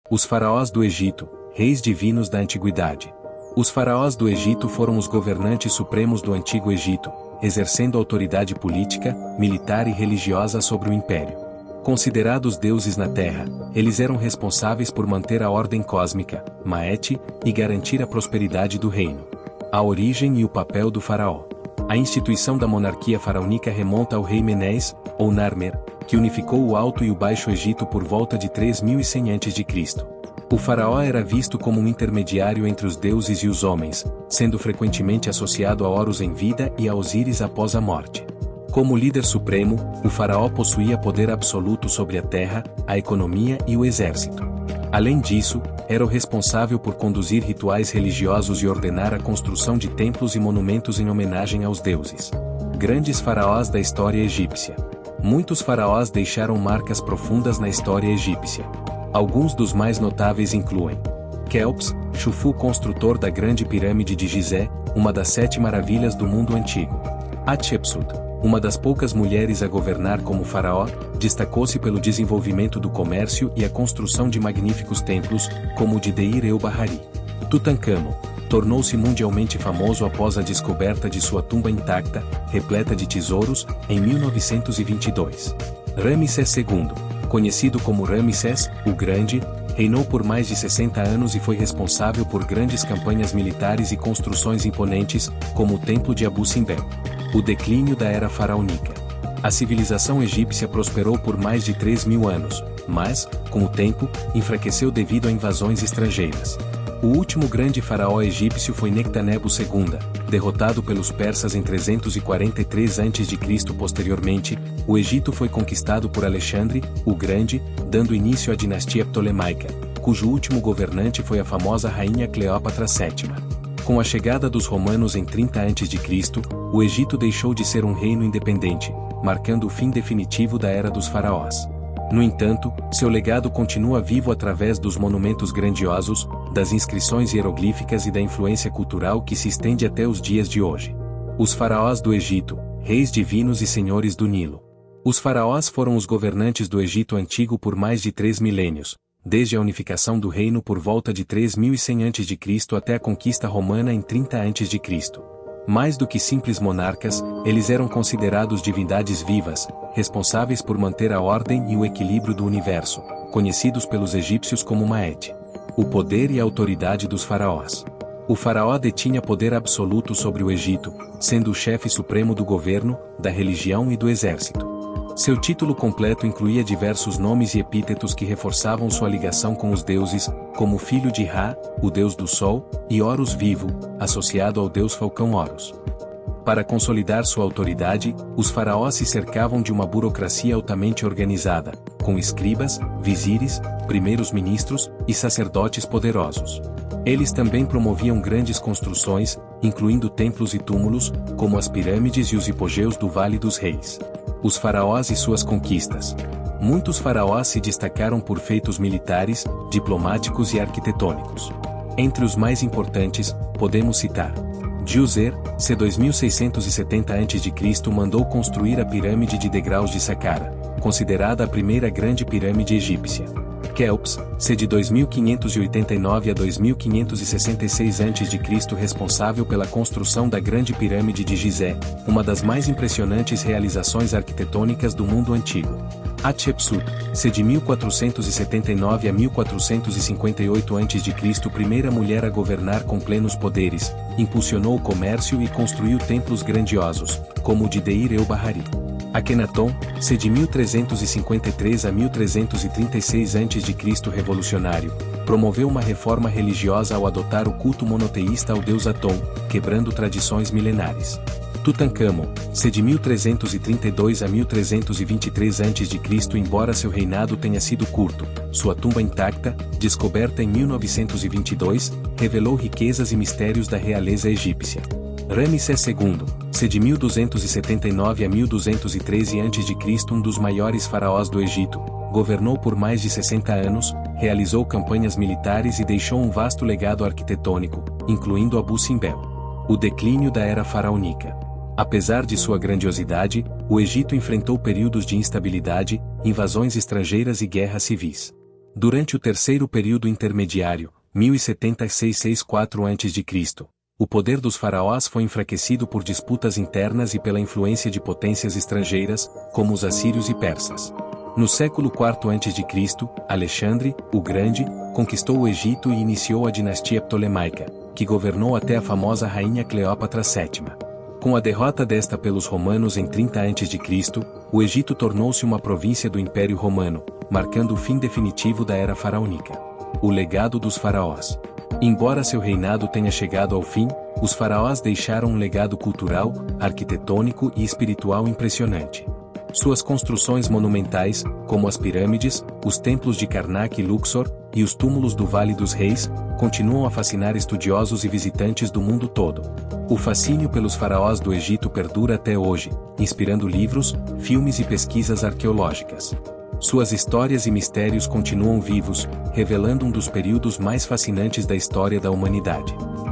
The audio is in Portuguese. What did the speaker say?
Os faraós do Egito, reis divinos da antiguidade. Os faraós do Egito foram os governantes supremos do Antigo Egito, exercendo autoridade política, militar e religiosa sobre o império. Considerados deuses na terra, eles eram responsáveis por manter a ordem cósmica, Maete, e garantir a prosperidade do reino. A origem e o papel do faraó. A instituição da monarquia faraônica remonta ao rei Menés, ou Narmer, que unificou o Alto e o Baixo Egito por volta de 3100 a.C. O faraó era visto como um intermediário entre os deuses e os homens, sendo frequentemente associado a Horus em vida e a Osíris após a morte. Como líder supremo, o faraó possuía poder absoluto sobre a terra, a economia e o exército. Além disso, era o responsável por conduzir rituais religiosos e ordenar a construção de templos e monumentos em homenagem aos deuses. Grandes faraós da história egípcia. Muitos faraós deixaram marcas profundas na história egípcia. Alguns dos mais notáveis incluem Quéops, Xufu, construtor da Grande Pirâmide de Gizé, uma das 7 maravilhas do mundo antigo. Hatshepsut, uma das poucas mulheres a governar como faraó, destacou-se pelo desenvolvimento do comércio e a construção de magníficos templos, como o de Deir-el-Bahari. Tutancâmon tornou-se mundialmente famoso após a descoberta de sua tumba intacta, repleta de tesouros, em 1922. Ramsés II, conhecido como Ramsés, o Grande, reinou por mais de 60 anos e foi responsável por grandes campanhas militares e construções imponentes, como o Templo de Abu Simbel. O declínio da Era Faraônica. A civilização egípcia prosperou por mais de 3.000 anos, mas, com o tempo, enfraqueceu devido a invasões estrangeiras. O último grande faraó egípcio foi Nectanebo II, derrotado pelos persas em 343 a.C. Posteriormente, o Egito foi conquistado por Alexandre, o Grande, dando início à dinastia ptolemaica, cujo último governante foi a famosa rainha Cleópatra VII. Com a chegada dos romanos em 30 a.C., o Egito deixou de ser um reino independente, marcando o fim definitivo da Era dos Faraós. No entanto, seu legado continua vivo através dos monumentos grandiosos, das inscrições hieroglíficas e da influência cultural que se estende até os dias de hoje. Os faraós do Egito, reis divinos e senhores do Nilo. Os faraós foram os governantes do Egito antigo por mais de 3 milênios, desde a unificação do reino por volta de 3100 a.C. até a conquista romana em 30 a.C. Mais do que simples monarcas, eles eram considerados divindades vivas, responsáveis por manter a ordem e o equilíbrio do universo, conhecidos pelos egípcios como Maete. O poder e a autoridade dos faraós. O faraó detinha poder absoluto sobre o Egito, sendo o chefe supremo do governo, da religião e do exército. Seu título completo incluía diversos nomes e epítetos que reforçavam sua ligação com os deuses, como filho de Ra, o deus do sol, e Horus vivo, associado ao deus falcão Horus. Para consolidar sua autoridade, os faraós se cercavam de uma burocracia altamente organizada, com escribas, vizires, primeiros ministros e sacerdotes poderosos. Eles também promoviam grandes construções, incluindo templos e túmulos, como as pirâmides e os hipogeus do Vale dos Reis. Os faraós e suas conquistas. Muitos faraós se destacaram por feitos militares, diplomáticos e arquitetônicos. Entre os mais importantes, podemos citar Djoser, c. 2670 a.C. mandou construir a pirâmide de degraus de Saqqara, considerada a primeira grande pirâmide egípcia. Quéops, c. de 2589 a 2566 a.C. responsável pela construção da Grande Pirâmide de Gizé, uma das mais impressionantes realizações arquitetônicas do mundo antigo. Hatshepsut, c. de 1479 a 1458 a.C. primeira mulher a governar com plenos poderes, impulsionou o comércio e construiu templos grandiosos, como o de Deir-el-Bahari. Akhenaton, c. de 1353 a 1336 a.C. revolucionário, promoveu uma reforma religiosa ao adotar o culto monoteísta ao deus Aton, quebrando tradições milenares. Tutancâmon, c. de 1332 a 1323 a.C. Embora seu reinado tenha sido curto, sua tumba intacta, descoberta em 1922, revelou riquezas e mistérios da realeza egípcia. Ramsés II, c. de 1279 a 1213 a.C. um dos maiores faraós do Egito, governou por mais de 60 anos, realizou campanhas militares e deixou um vasto legado arquitetônico, incluindo Abu Simbel. O declínio da Era Faraônica. Apesar de sua grandiosidade, o Egito enfrentou períodos de instabilidade, invasões estrangeiras e guerras civis. Durante o terceiro período intermediário, 1076-64 a.C., o poder dos faraós foi enfraquecido por disputas internas e pela influência de potências estrangeiras, como os assírios e persas. No século IV a.C., Alexandre, o Grande, conquistou o Egito e iniciou a dinastia ptolemaica, que governou até a famosa rainha Cleópatra VII. Com a derrota desta pelos romanos em 30 a.C., o Egito tornou-se uma província do Império Romano, marcando o fim definitivo da era faraônica. O legado dos faraós. Embora seu reinado tenha chegado ao fim, os faraós deixaram um legado cultural, arquitetônico e espiritual impressionante. Suas construções monumentais, como as pirâmides, os templos de Karnak e Luxor, e os túmulos do Vale dos Reis, continuam a fascinar estudiosos e visitantes do mundo todo. O fascínio pelos faraós do Egito perdura até hoje, inspirando livros, filmes e pesquisas arqueológicas. Suas histórias e mistérios continuam vivos, revelando um dos períodos mais fascinantes da história da humanidade.